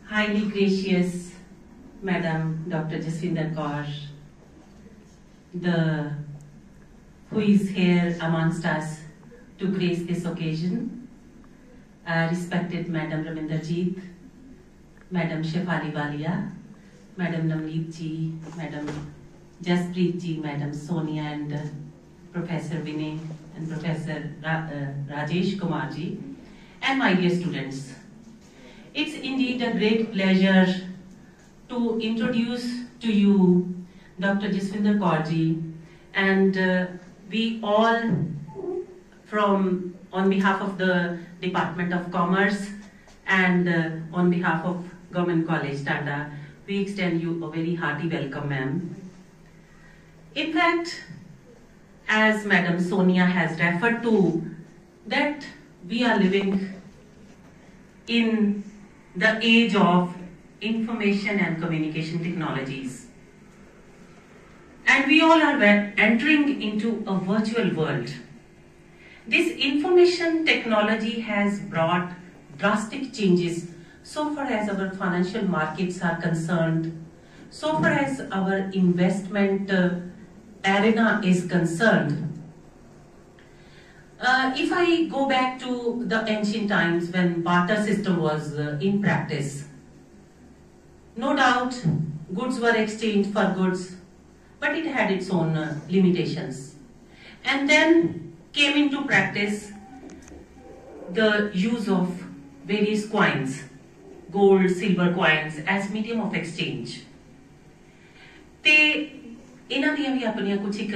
Highly gracious Madam Dr. Jaswinder Kaur, who is here amongst us to grace this occasion, respected Madam Raminderjeet, Madam Shefali Walia, Madam Navneet ji, Madam Jaspreet ji, Madam Sonia and Professor Vinay and Professor Rajesh Kumar ji, and my dear students. It's indeed a great pleasure to introduce to you Dr. Jaswinder Kaur ji, and we all on behalf of the Department of Commerce and on behalf of Government College Tanda, we extend you a very hearty welcome, ma'am. In fact, as Madam Sonia has referred to, that we are living in the age of information and communication technologies. And we all are entering into a virtual world. This information technology has brought drastic changes so far as our financial markets are concerned, so far as our investment arena is concerned. If I go back to the ancient times when barter system was in practice, no doubt goods were exchanged for goods, but it had its own limitations. And then came into practice the use of various coins, gold, silver coins as medium of exchange. ਇਹਨਾਂ ਦੀਆਂ ਵੀ ਆਪਣੀਆਂ ਕੁਝ ਇੱਕ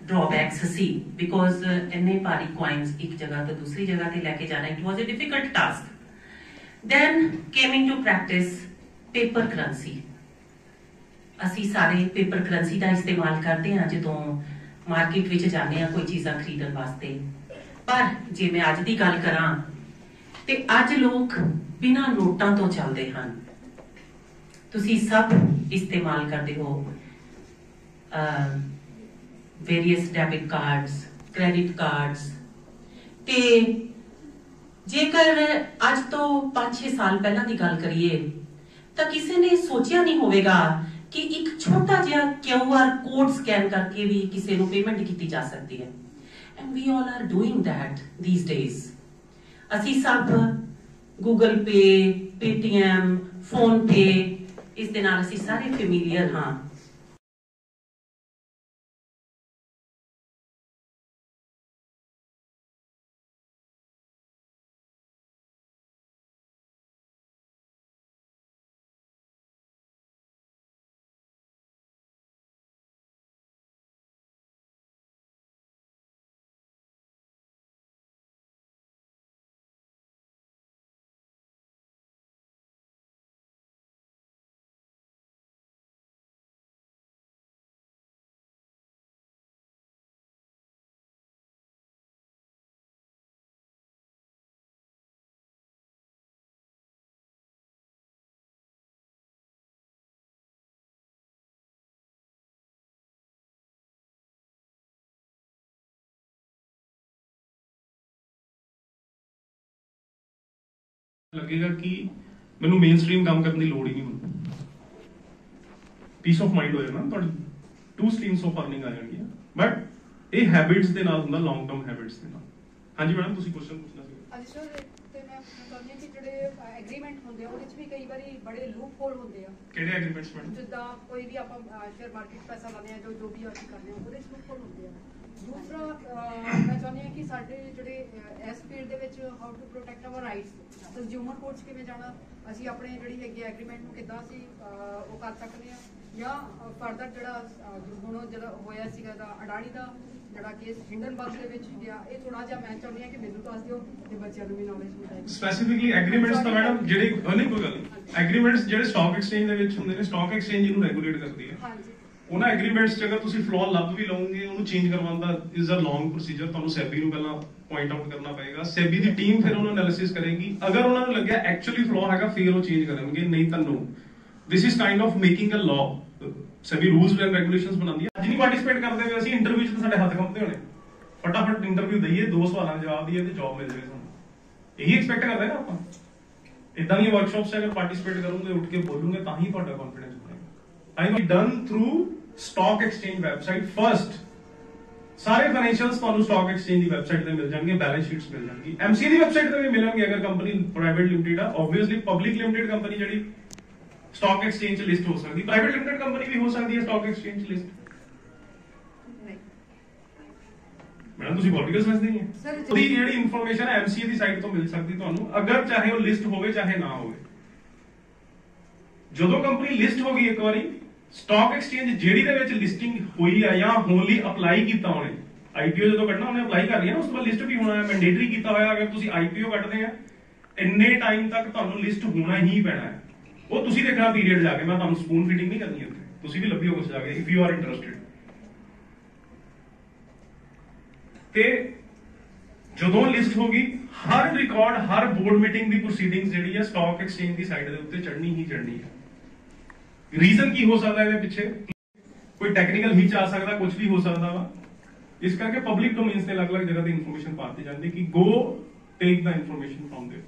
drawbacks C, because ਇੰਨੇ ਭਾਰੀ coins ਇੱਕ ਜਗ੍ਹਾ ਤੋਂ ਦੂਸਰੀ ਜਗ੍ਹਾ ਤੇ ਲੈ ਕੇ ਜਾਣਾ, it was a difficult task. Then came into practice paper currency. ਅਸੀਂ ਸਾਰੇ paper currency ਦਾ ਇਸਤੇਮਾਲ ਕਰਦੇ ਹਾਂ ਜਦੋਂ ਮਾਰਕੀਟ ਵਿੱਚ ਜਾਂਦੇ ਹਾਂ ਕੋਈ ਚੀਜ਼ਾਂ ਖਰੀਦਣ ਵਾਸਤੇ। ਪਰ ਜੇ ਮੈਂ ਅੱਜ ਦੀ ਗੱਲ ਕਰਾਂ ਤੇ ਅੱਜ ਲੋਕ ਬਿਨਾਂ ਨੋਟਾਂ ਤੋਂ ਚੱਲਦੇ ਹਨ। ਤੁਸੀਂ ਸਭ ਇਸਤੇਮਾਲ ਕਰਦੇ ਹੋ various debit cards, credit cards, ਤੇ ਜੇਕਰ ਅੱਜ ਤੋਂ 5-6 ਸਾਲ ਪਹਿਲਾਂ ਦੀ ਗੱਲ ਕਰੀਏ ਤਾਂ ਕਿਸੇ ਨੇ ਸੋਚਿਆ ਨਹੀਂ ਹੋਵੇਗਾ ਕਿ ਇੱਕ ਛੋਟਾ ਜਿਹਾ QR ਕੋਡ ਸਕੈਨ ਕਰਕੇ ਵੀ ਕਿਸੇ ਨੂੰ ਪੇਮੈਂਟ ਕੀਤੀ ਜਾ ਸਕਦੀ ਹੈ। And we all are doing that these days. ਅਸੀਂ ਸਭ Google Pay, Paytm, PhonePe, ਇਸ ਦੇ ਨਾਲ ਅਸੀਂ ਸਾਰੇ ਫੈਮੀਲੀਅਰ ਹਾਂ। लगेगा कि मैनू मेन स्ट्रीम काम करने की लोड़ ही नहीं, पीस ऑफ माइंड हो जाना, तो टू स्ट्रीम्स ऑफ अर्निंग आ जाएगी। बट ये हैबिट्स दे नाल हुंदा, लॉन्ग टर्म हैबिट्स दे नाल। हाँ जी मैडम, तुसी क्वेश्चन पूछना सी। ਅੱਜ ਸਰ ਤੇ ਮੈਂ ਪੁੱਛਣਾ ਚਾਹੁੰਦੀ ਹਾਂ ਕਿ ਜਿਹੜੇ ਐਗਰੀਮੈਂਟ ਹੁੰਦੇ ਆ ਉਹਦੇ ਵਿੱਚ ਵੀ ਕਈ ਵਾਰੀ ਬੜੇ ਲੂਪ ਹੋਲ ਹੁੰਦੇ ਆ। ਕਿਹੜੇ ਐਗਰੀਮੈਂਟਸ ਮੈਡਮ? ਜਿੱਦਾਂ ਕੋਈ ਵੀ ਆਪਾਂ ਸ਼ੇਅਰ ਮਾਰਕੀਟ ਪੈਸਾ ਲਾਉਂਦੇ ਆ, ਜੋ ਵੀ ਅਸੀਂ ਕਰਦੇ ਆ ਉਹਦੇ ਵਿੱਚ ਲੂਪ ਹੋਲ ਹੁੰਦੇ ਆ। ਦੂਸਰਾ ਮੈਂ ਚਾਹੁੰਦੀ ਹਾਂ ਕਿ ਸਾਡੇ ਜਿਹੜੇ ਇਸ ਫੀਲਡ ਦੇ ਵਿੱਚ how to protect our rights, consumer courts ਕਿਵੇਂ ਜਾਣਾ, ਅਸੀਂ ਆਪਣੇ ਜਿਹੜੀ ਹੈਗੀ ਐਗਰੀਮੈਂਟ ਨੂੰ ਕਿੱਦਾਂ ਅਸੀਂ ਉਹ ਕਰ ਸਕਦੇ ਹਾਂ, ਜਾਂ ਫਰਦਰ ਜਿਹੜਾ ਹੁਣ ਜਿਹੜਾ ਹੋਇਆ ਸੀਗਾ ਦਾ ਅਡਾਣੀ ਦਾ ਜਿਹੜਾ ਕੇਸ ਹਿੰਡਨਬਰਗ ਦੇ ਵਿੱਚ ਗਿਆ, ਇਹ ਥੋੜਾ ਜਿਹਾ ਮੈਂ ਚਾਹੁੰਦੀ ਹਾਂ ਕਿ ਮੈਨੂੰ ਦੱਸ ਦਿਓ ਤੇ ਬੱਚਿਆਂ ਨੂੰ ਵੀ ਨੌਲੇਜ ਮਿਲੇ। ਸਪੈਸੀਫਿਕਲੀ ਐਗਰੀਮੈਂਟਸ ਤਾਂ ਮੈਡਮ ਜਿਹੜੇ ਨਹੀਂ ਕੋਈ ਗੱਲ ਨਹੀਂ, ਐਗਰੀਮੈਂਟਸ ਜਿਹੜੇ ਸਟਾਕ ਐਕਸਚੇਂਜ ਦੇ ਵਿੱਚ ਹੁੰਦੇ ਨੇ, ਸਟਾਕ ਐਕਸਚੇਂਜ ਇਹਨੂੰ ਰੈਗੂਲੇਟ ਕਰਦੀ ਹੈ। ਹਾਂਜੀ, ਉਹਨਾਂ ਐਗਰੀਮੈਂਟਸ 'ਚ ਅਗਰ ਤੁਸੀਂ ਫਲੋ ਲੱਭ ਵੀ ਲਓਗੇ, ਉਹਨੂੰ ਚੇਂਜ ਕਰਵਾਉਣ ਦਾ ਇਜ਼ ਅ ਲੌਂਗ ਪ੍ਰੋਸੀਜਰ। ਤੁਹਾਨੂੰ ਸੈਬੀ ਨੂੰ ਪਹਿਲਾਂ ਪੁਆਇੰਟ ਆਊਟ ਕਰਨਾ ਪਏਗਾ, ਸੈਬੀ ਦੀ ਟੀਮ ਫਿਰ ਉਹਨੂੰ ਐਨਾਲਿਸਿਸ ਕਰੇਗੀ। ਅਗਰ ਉਹਨਾਂ ਨੂੰ ਲੱਗਿਆ ਐਕਚੁਅਲੀ ਫਲੋ ਹੈਗਾ, ਫਿਰ ਉਹ ਚੇਂਜ ਕਰਨਗੇ, ਨਹੀਂ ਤਾਂ no. This is kind of making a law. SEBI rules and regulations ਬਣਾਉਂਦੀ ਹੈ। ਅੱਜ ਨਹੀਂ ਪਾਰਟਿਸਿਪੇਟ ਕਰਦੇ ਹੋਏ ਅਸੀਂ ਇੰਟਰਵਿਊ 'ਚ ਤਾਂ ਸਾਡੇ ਹੱਥ ਕੰਬਦੇ ਹੋਣੇ, ਫਟਾਫਟ ਇੰਟਰਵਿਊ ਦਈਏ, 2 ਸਵਾਲਾਂ ਦੇ ਜਵਾਬ ਦਈਏ ਤੇ ਜੌਬ ਮਿਲ ਜਾਵੇ ਸਾਨੂੰ। ਇਹੀ ਐਕਸਪੈਕਟ ਕਰਦੇ ਨਾ ਆਪਾਂ। इदां दी वर्कशॉप्स अगर पार्टिसिपेट करोगे, उठ के बोलोगे, तां ही तुहाडा कॉन्फिडेंस बढ़ेगा। I done through stock exchange website first. सारे फाइनेंशियल्स ਤੁਹਾਨੂੰ ਸਟਾਕ ਐਕਸਚੇਂਜ ਦੀ ਵੈਬਸਾਈਟ ਤੇ ਮਿਲ ਜਾਣਗੇ, ਬੈਲੈਂਸ ਸ਼ੀਟਸ ਮਿਲ ਜਾਣਗੀ, ਐਮਸੀਏ ਦੀ ਵੈਬਸਾਈਟ ਤੇ ਵੀ ਮਿਲਣਗੇ ਅਗਰ ਕੰਪਨੀ ਪ੍ਰਾਈਵੇਟ ਲਿਮਟਿਡ ਆ। ਆਬਵੀਅਸਲੀ ਪਬਲਿਕ ਲਿਮਟਿਡ ਕੰਪਨੀ ਜਿਹੜੀ ਸਟਾਕ ਐਕਸਚੇਂਜ 'ਚ ਲਿਸਟ ਹੋ ਸਕਦੀ, ਪ੍ਰਾਈਵੇਟ ਲਿਮਟਿਡ ਕੰਪਨੀ ਵੀ ਹੋ ਸਕਦੀ ਹੈ ਸਟਾਕ ਐਕਸਚੇਂਜ 'ਚ ਲਿਸਟ। ਮੈਡਮ ਤੁਸੀਂ ਪੋਲੀਟੀਕਲ ਸਮਝਦੇ ਨਹੀਂ ਹੈ, ਉਹਦੀ ਜਿਹੜੀ ਇਨਫੋਰਮੇਸ਼ਨ ਹੈ ਐਮਸੀਏ ਦੀ ਸਾਈਟ ਤੋਂ ਮਿਲ ਸਕਦੀ ਤੁਹਾਨੂੰ, ਅਗਰ ਚਾਹੇ ਉਹ ਲਿਸਟ ਹੋਵੇ ਚਾਹੇ ਨਾ ਹੋਵੇ। ਜਦੋਂ ਕੰਪਨੀ ਲਿਸਟ ਹੋ ਗਈ ਇੱਕ ਵਾਰੀ, ਸਟਾਕ ਐਕਸਚੇਂਜ ਜਿਹੜੀ ਦੇ ਵਿੱਚ ਲਿਸਟਿੰਗ ਹੋਈ ਹੈ ਜਾਂ ਹੋਣ ਲਈ ਅਪਲਾਈ ਕੀਤਾ ਉਹਨੇ, ਆਈਪੀਓ ਜਦੋਂ ਕੱਢਣਾ ਉਹਨੇ ਅਪਲਾਈ ਕਰ ਲਿਆ ਨਾ, ਉਸ ਤੋਂ ਬਾਅਦ ਲਿਸਟ ਵੀ ਹੋਣਾ ਹੈ, ਮੈਂਡੇਟਰੀ ਕੀਤਾ ਹੋਇਆ। ਅਗਰ ਤੁਸੀਂ ਆਈਪੀਓ ਕੱਢਦੇ ਆ ਇੰਨੇ ਟਾਈਮ ਤੱਕ ਤੁਹਾਨੂੰ ਲਿਸਟ ਹੋਣਾ ਹੀ ਪੈਣਾ ਹੈ। ਉਹ ਤੁਸੀਂ ਦੇਖਣਾ ਪੀਰੀਅਡ ਜਾ ਕੇ, ਮੈਂ ਤੁਹਾਨੂੰ ਸਪੂਨ ਫੀਡਿੰਗ ਨਹੀਂ ਕਰਨੀ ਉੱਥੇ, ਤੁਸੀਂ ਵੀ ਲੱਭਿਓ ਕੁਝ ਜਾ ਕੇ ਇਫ ਯੂ ਆਰ ਇੰਟਰਸਟਿਡ। ਤੇ ਜਦੋਂ ਲਿਸਟ ਹੋ ਗਈ, ਹਰ ਰਿਕਾਰਡ, ਹਰ ਬੋਰਡ ਮੀਟਿੰਗ ਦੀ ਪ੍ਰੋਸੀਡਿੰਗਸ ਜਿਹੜੀ ਹੈ ਸਟਾਕ ਐਕਸਚੇਂਜ ਦੀ ਸਾਈਟ ਦੇ ਉੱਤੇ ਚੜ੍ਹਨੀ ਹੀ ਚੜ੍ਹਨੀ ਹੈ। ਰੀਜ਼ਨ ਕੀ ਹੋ ਸਕਦਾ ਇਹਦੇ ਪਿੱਛੇ? ਕੋਈ ਟੈਕਨੀਕਲ ਹਿੱਚ ਆ ਸਕਦਾ, ਕੁਝ ਵੀ ਹੋ ਸਕਦਾ ਵਾ। ਇਸ ਕਰਕੇ ਪਬਲਿਕ ਡੋਮੇਨਸ ਤੇ ਅਲੱਗ-ਅਲੱਗ ਜਗ੍ਹਾ ਦੀ ਇਨਫੋਰਮੇਸ਼ਨ ਪਾਤੀ ਜਾਂਦੀ ਕਿ go take the information from there.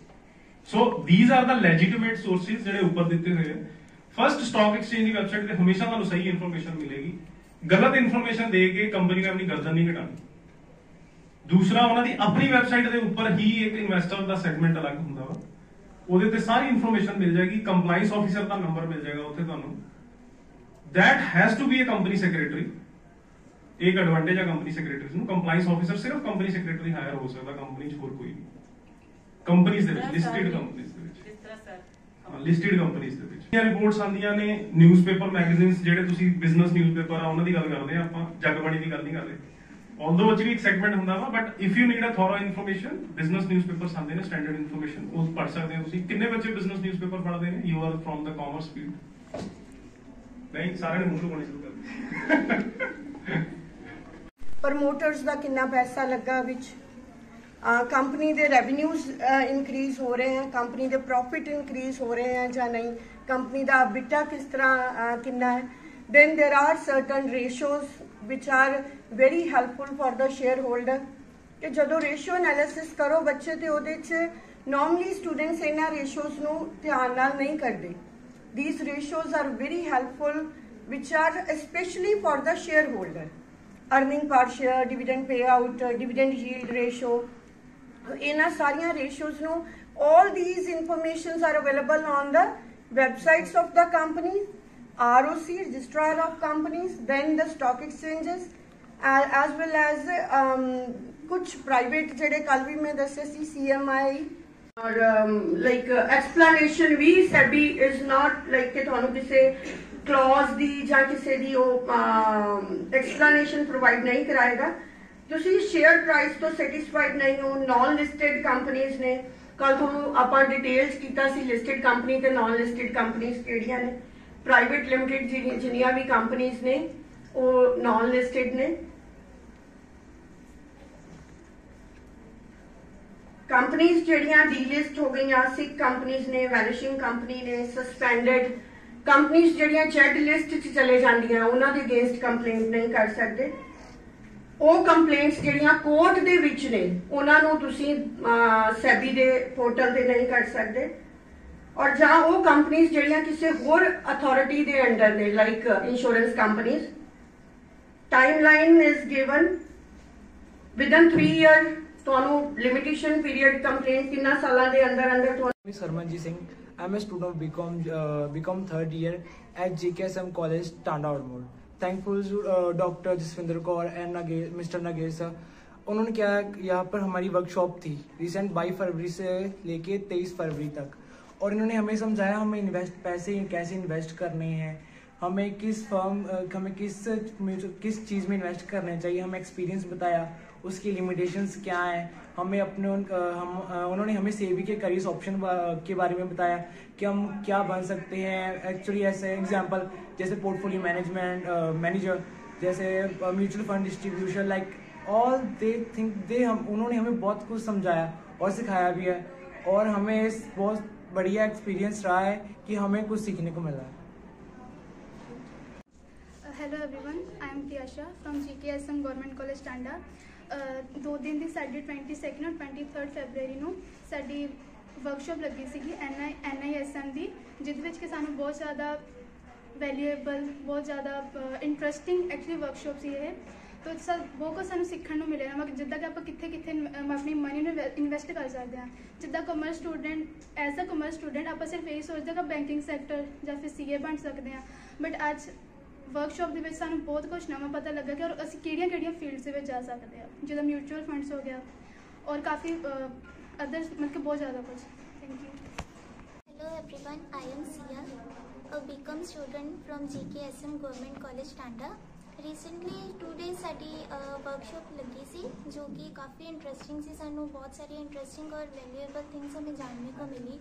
So these are the legitimate sources ਜਿਹੜੇ ਉੱਪਰ ਦਿੱਤੇ ਹੋਏ ਆ। ਫਸਟ, ਸਟਾਕ ਐਕਸਚੇਂਜ ਦੀ ਵੈਬਸਾਈਟ ਤੇ ਹਮੇਸ਼ਾ ਤੁਹਾਨੂੰ ਸਹੀ ਇਨਫੋਰਮੇਸ਼ਨ ਮਿਲੇਗੀ। ਗਲਤ ਇਨਫੋਰਮੇਸ਼ਨ ਦੇ ਕੇ ਕੰਪਨੀ ਨੇ ਆਪਣੀ ਗਰਦਨ ਨਹੀਂ ਘਟਾਣੀ। ਦੂਸਰਾ, ਉਹਨਾਂ ਦੀ ਆਪਣੀ ਵੈਬਸਾਈਟ ਦੇ ਉੱਪਰ ਹੀ ਇੱਕ ਇਨਵੈਸਟਰ ਦਾ ਸੈਗਮੈਂਟ ਅਲੱਗ ਹੁੰਦਾ ਵਾ, ਉਹਦੇ ਤੇ ਸਾਰੀ ਇਨਫੋਰਮੇਸ਼ਨ ਮਿਲ ਜਾਏਗੀ। ਕੰਪਲਾਈਂਸ ਆਫੀਸਰ ਦਾ ਨੰਬਰ ਮਿਲ ਜਾਏਗਾ ਉੱਥੇ ਤੁਹਾਨੂੰ। that has to be a company secretary। एक एडवांटेज है कंपनी सेक्रेटरीज ਨੂੰ, ਕੰਪਲਾਈਂਸ ਆਫੀਸਰ ਸਿਰਫ ਕੰਪਨੀ ਸੈਕਟਰੀ ਹਾਇਰ ਹੋ ਸਕਦਾ, ਕੰਪਨੀ 'ਚ ਹੋਰ ਕੋਈ ਨਹੀਂ। ਕੰਪਨੀਆਂ ਦੇ ਵਿੱਚ, ਲਿਸਟਡ ਕੰਪਨੀਆਂ ਦੇ ਵਿੱਚ, ਕਿਸ ਤਰ੍ਹਾਂ ਸਰ ਲਿਸਟਡ ਕੰਪਨੀਆਂ ਦੇ ਵਿੱਚ ਇਹ ਰਿਪੋਰਟਸ ਆਉਂਦੀਆਂ ਨੇ। ਨਿਊਜ਼ਪੇਪਰ, ਮੈਗਜ਼ੀਨਸ, ਜਿਹੜੇ ਤੁਸੀਂ ਬਿਜ਼ਨਸ ਨਿਊਜ਼ਪੇਪਰ ਆ ਉਹਨਾਂ ਦੀ ਗੱਲ ਕਰਦੇ ਆ ਆਪਾਂ, ਜਗਬਾਣੀ ਦੀ ਗੱਲ ਨਹੀਂ ਕਰਦੇ। ਆਲਦੋ ਉਹ 'ਚ ਵੀ ਇੱਕ ਸੈਗਮੈਂਟ ਹੁੰਦਾ ਵਾ, but if you need a thorough information, business newspapers ਆਉਂਦੇ ਨੇ ਸਟੈਂਡਰਡ ਇਨਫੋਰਮੇਸ਼ਨ, ਉਹ ਪੜ੍ਹ ਸਕਦੇ ਹੋ ਤੁਸੀਂ। ਕਿੰਨੇ ਬੱਚੇ ਬਿਜ਼ਨਸ ਨਿਊਜ਼ਪੇਪਰ ਪੜ੍ਹਦੇ ਨੇ? You are from the commerce field. ਨਹੀਂ, ਸਾਰਿਆਂ ਨੇ ਮੂੰਹ ਤੋਂ ਪਾਣੀ ਸ਼ੁਰੂ ਕਰ ਦਿੱਤਾ। ਪ੍ਰਮੋਟਰਸ ਦਾ ਕਿੰਨਾ ਪੈਸਾ ਲੱਗਾ ਵਿੱਚ, ਕੰਪਨੀ ਦੇ ਰੈਵਨਿਊਜ਼ ਇਨਕਰੀਜ਼ ਹੋ ਰਹੇ ਹਨ, ਕੰਪਨੀ ਦੇ ਪ੍ਰੋਫਿਟ ਇਨਕਰੀਜ਼ ਹੋ ਰਹੇ ਹਨ ਜਾਂ ਨਹੀਂ, ਕੰਪਨੀ ਦਾ ਬਿਟਾ ਕਿਸ ਤਰ੍ਹਾਂ ਕਿੰਨਾ ਹੈ। then there are certain ratios which are very helpful for the shareholder ਕਿ ਜਦੋਂ ਰੇਸ਼ੀਓ ਐਨਾਲਿਸਿਸ ਕਰੋ ਬੱਚੇ ਤੇ ਉਹਦੇ 'ਚ ਨੋਰਮਲੀ ਸਟੂਡੈਂਟਸ ਇਹਨਾਂ ਰੇਸ਼ੀਓਜ਼ ਨੂੰ ਧਿਆਨ ਨਾਲ ਨਹੀਂ ਕਰਦੇ। these ratios are very helpful which are especially for the shareholder, earning per share, dividend payout, dividend yield ratio, ਇਹਨਾਂ ਸਾਰੀਆਂ ratios ਨੂੰ, all these informations are available on the websites of the companies, ROC, registrar of companies, then the stock exchanges, as well as कुछ private ਜਿਹੜੇ ਕੱਲ ਵੀ ਮੈਂ ਦੱਸਿਆ ਸੀ CMI और like explanation भी SEBI is not like कि ਤੁਹਾਨੂੰ ਕਿਸੇ clause ਦੀ ਜਾਂ ਕਿਸੇ ਦੀ ਉਹ explanation provide ਨਹੀਂ ਕਰਾਏਗਾ। ਤੁਸੀਂ ਸ਼ੇਅਰ ਪ੍ਰਾਈਸ ਤੋਂ ਸੈਟੀਸਫਾਈਡ ਨਹੀਂ ਹੋ, ਨॉन ਲਿਸਟਡ ਕੰਪਨੀਆਂ ਨੇ, ਕੱਲ ਤੁਹਾਨੂੰ ਆਪਾਂ ਡਿਟੇਲਸ ਕੀਤਾ ਸੀ ਲਿਸਟਡ ਕੰਪਨੀ ਤੇ ਨॉन ਲਿਸਟਡ ਕੰਪਨੀਆਂ ਕਿਹੜੀਆਂ ਨੇ। ਪ੍ਰਾਈਵੇਟ ਲਿਮਟਿਡ ਜਿੰਨੀਆਂ ਵੀ ਕੰਪਨੀਆਂ ਨੇ ਉਹ ਨॉन ਲਿਸਟਡ ਨੇ। कंपनीज ਜਿਹੜੀਆਂ ਡੀਲਿਸਟ ਹੋ ਗਈਆਂ, ਸਿਕ ਕੰਪਨੀਆਂ ਨੇ, ਵੈਨਿਸ਼ਿੰਗ ਕੰਪਨੀ ਨੇ, ਸਸਪੈਂਡਡ ਕੰਪਨੀਜ਼ ਜਿਹੜੀਆਂ ਜੈਡ ਲਿਸਟ 'ਚ ਚਲੇ ਜਾਂਦੀਆਂ, ਉਹਨਾਂ ਦੇ ਅਗੇਂਸਟ ਕੰਪਲੇਂਟ ਨਹੀਂ ਕਰ ਸਕਦੇ। ਉਹ ਕੰਪਲੇਂਟਸ ਜਿਹੜੀਆਂ ਕੋਰਟ ਦੇ ਵਿੱਚ ਨੇ ਉਹਨਾਂ ਨੂੰ ਤੁਸੀਂ ਸੈਬੀ ਦੇ ਪੋਰਟਲ ਤੇ ਨਹੀਂ ਕਰ ਸਕਦੇ। ਔਰ ਜਾਂ ਉਹ ਕੰਪਨੀਜ਼ ਜਿਹੜੀਆਂ ਕਿਸੇ ਹੋਰ ਅਥਾਰਟੀ ਦੇ ਅੰਡਰ ਨੇ, like insurance companies, timeline is given within 3 year. ਤੁਹਾਨੂੰ ਲਿਮਿਟੇਸ਼ਨ ਪੀਰੀਅਡ ਕੰਪਲੇਂਟ ਕਿੰਨਾ ਸਾਲਾਂ ਦੇ ਅੰਦਰ ਅੰਦਰ ਤੁਹਾਨੂੰ। ਸਰਮਨਜੀਤ Singh, I am a student of BCom third year at JKSM College, Tanda Outmore. Thankful to Dr. Jaswinder Kaur and Mr. Nagesh sir। उन्होंने क्या यहाँ पर हमारी वर्कशॉप थी रिसेंट 22 फरवरी से लेके 23 फरवरी तक, और इन्होंने हमें समझाया हमें पैसे कैसे इन्वेस्ट करने हैं, हमें किस चीज़ में इन्वेस्ट करना चाहिए, हमें एक्सपीरियंस बताया, उसकी लिमिटेशंस क्या हैं, हमें उन्होंने हमें सेबी के करियर ऑप्शन के बारे में बताया कि हम क्या बन सकते हैं। एक्चुअली ऐसे एग्जांपल जैसे पोर्टफोलियो मैनेजर, जैसे mutual fund distribution, like all उन्होंने हमें बहुत कुछ समझाया और सिखाया भी है, और हमें इस बहुत बढ़िया एक्सपीरियंस रहा है कि हमें कुछ सीखने को मिला है। Hello everyone, I am Priyasha from JKSM government college Tanda. 2 दिन ਦੀ ਸਾਡੀ 22 और 23 ਫਰਵਰੀ ਨੂੰ ਸਾਡੀ ਵਰਕਸ਼ਾਪ ਲੱਗੀ ਸੀਗੀ NISM ਦੀ, ਜਿਹਦੇ ਵਿੱਚ ਕਿ ਸਾਨੂੰ ਬਹੁਤ ਜ਼ਿਆਦਾ ਵੈਲਿਊਏਬਲ, ਬਹੁਤ ਜ਼ਿਆਦਾ ਇੰਟਰਸਟਿੰਗ ਐਕਚੁਅਲੀ ਵਰਕਸ਼ਾਪ ਸੀ ਇਹ। तो सर बहुत कुछ सानू सीखने को मिलेगा, मतलब जिद्दां कि आप कित्थे कित्थे अपनी मनी ਨੂੰ ਇਨਵੈਸਟ ਕਰ ਸਕਦੇ ਹਾਂ। ਜਿੱਦਾਂ commerce student, as a commerce student ਆਪਾਂ ਸਿਰਫ ਇਹ ਸੋਚਦੇ ਕਿ ਬੈਂਕਿੰਗ ਸੈਕਟਰ ਜਾਂ ਫਿਰ CA ਬਣ ਸਕਦੇ ਹਾਂ, ਬਟ ਅੱਜ ਵਰਕਸ਼ਾਪ ਦੇ ਵਿੱਚ ਸਾਨੂੰ ਬਹੁਤ ਕੁਝ ਨਵਾਂ ਪਤਾ ਲੱਗਾ ਕਿ ਅਸੀਂ ਕਿਹੜੀਆਂ ਫੀਲਡਸ ਦੇ ਵਿੱਚ ਜਾ ਸਕਦੇ ਹਾਂ, ਜਿੱਦਾਂ ਮਿਊਚੁਅਲ ਫੰਡਸ ਹੋ ਗਿਆ ਔਰ ਕਾਫੀ ਅਦਰ, मतलब कि बहुत ज़्यादा कुछ। Thank you. Hello everyone, I am Sia, a BCom student from GKSM Government College Tanda। Recently 2 days ਸਾਡੀ ਵਰਕਸ਼ਾਪ ਲੱਗੀ ਸੀ जो कि काफ़ी इंटरेस्टिंग सी। सानू बहुत सारी इंटरेस्टिंग और वैल्यूएबल थिंग्स हमें जानने को मिली,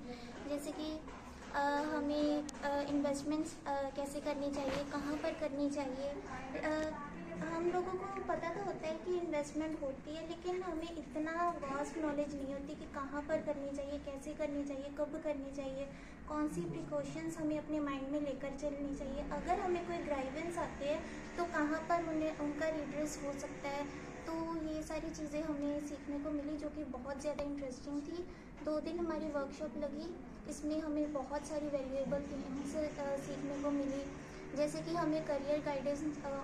जैसे कि हमें इन्वेस्टमेंट्स कैसे करनी चाहिए, कहाँ पर करनी चाहिए। हम लोगों को पता तो होता है कि इन्वेस्टमेंट होती है, लेकिन हमें इतना वास्ट नॉलेज नहीं होती कि कहाँ पर करनी चाहिए, कैसे करनी चाहिए, कब करनी चाहिए, कौन सी प्रिकॉशंस हमें अपने माइंड में लेकर चलनी चाहिए। अगर हमें कोई ग्राइवेंस आते हैं तो कहाँ पर उनका रिड्रेस हो सकता है। तो ये सारी चीज़ें हमें सीखने को मिली, जो कि बहुत ज़्यादा इंटरेस्टिंग थी। 2 दिन हमारी वर्कशॉप लगी, इसमें हमें बहुत सारी वैल्यूएबल थिंग्स सीखने को मिली, जैसे कि हमें करियर गाइडेंस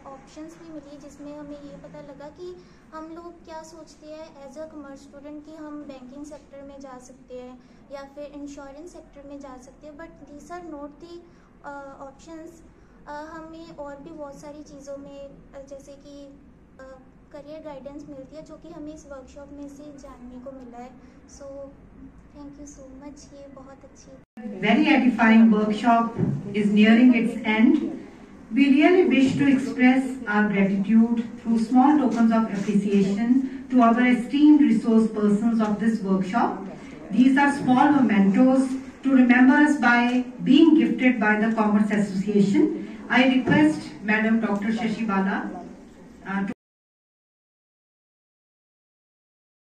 ऑप्शंस भी मिली, जिसमें हमें ये पता लगा कि हम लोग क्या सोचते हैं एज अ कमर्स स्टूडेंट कि हम बैंकिंग सेक्टर में जा सकते हैं या फिर इंश्योरेंस सेक्टर में जा सकते हैं, but these are not the options. हमें और भी बहुत सारी चीज़ों में जैसे कि करियर गाइडेंस मिलती है, जो कि हमें इस वर्कशॉप में से जानने को मिला है। So thank you so much, ये बहुत अच्छी very edifying workshop is nearing its end. We really wish to express our gratitude through small tokens of appreciation to our esteemed resource persons of this workshop. These are small mementos to remember us by being gifted by the Commerce Association. I request Madam Dr. Shashi Bala to